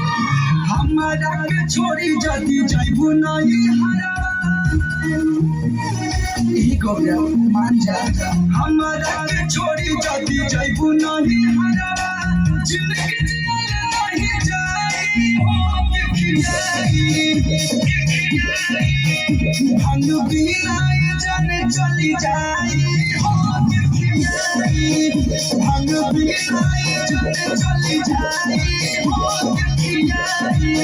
हमारा के छोड़ी जदी जाइबू नहीं हरा गौरा मान जा हमारा के छोड़ी जदी जाइबू नहीं हरा जिंदगी जिया नहीं जाई हो के खियाई भंग बिनाई जाने चली जाई हो के खियाई भंग बिनाई जाने चली जाई हो के खियाई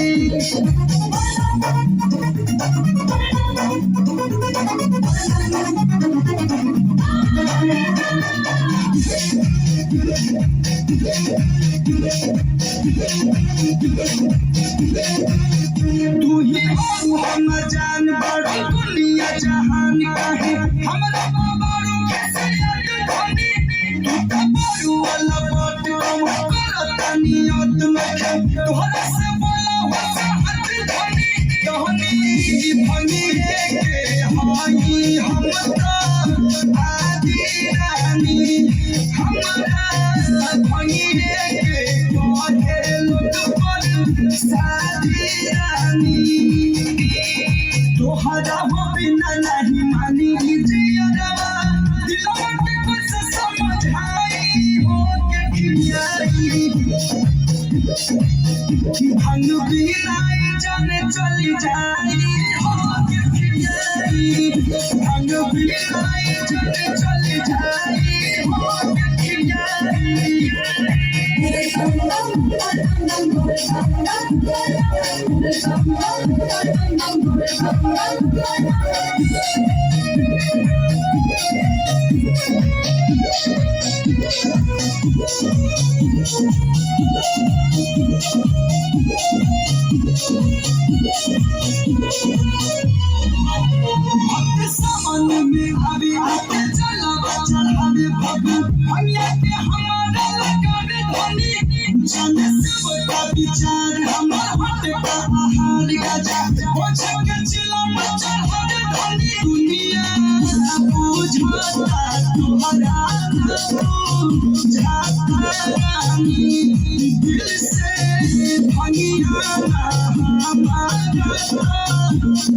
तू ही हो हम जान बड़ा दुनिया जहान काहे हमरा बाबारू कैसे याद धनी तू बाबारू वाला बात हम करता नियत में तोहरा से बोला हो हाथ धनी कहनी भनी है के हाई हम आदि रानी हमरा भनी है के कहे लोग पर सादी रानी तोहरा हो बिना नहीं मानी जियरवा दिलवा के कुछ समझाई हो के खियाई भंग बिनाई जाने चली जाई हो के खियाई भंग बिनाई जाने चली जाई हो के खियाई सामान में अभी आके चला चढ़ावे भगु भैया के हमारा लगावे धनी जाने से बड़ा विचार हमार हटे का आहार गजा हो छके चिला में चढ़ावे धनी दुनिया बुझाता तुम्हारा जाता रानी दिल से भंगिया हमारा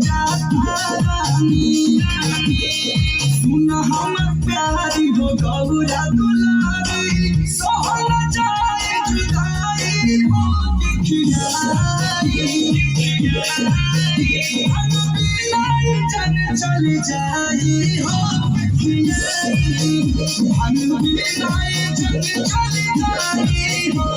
जाता रानी सुन हम प्यारी हो गौरा दुलारी सहल जाए जुदाई हो के खियाई भंग बिनाई जाने चली जाई हो के खियाई भंग बिनाई जाने चली जाई हो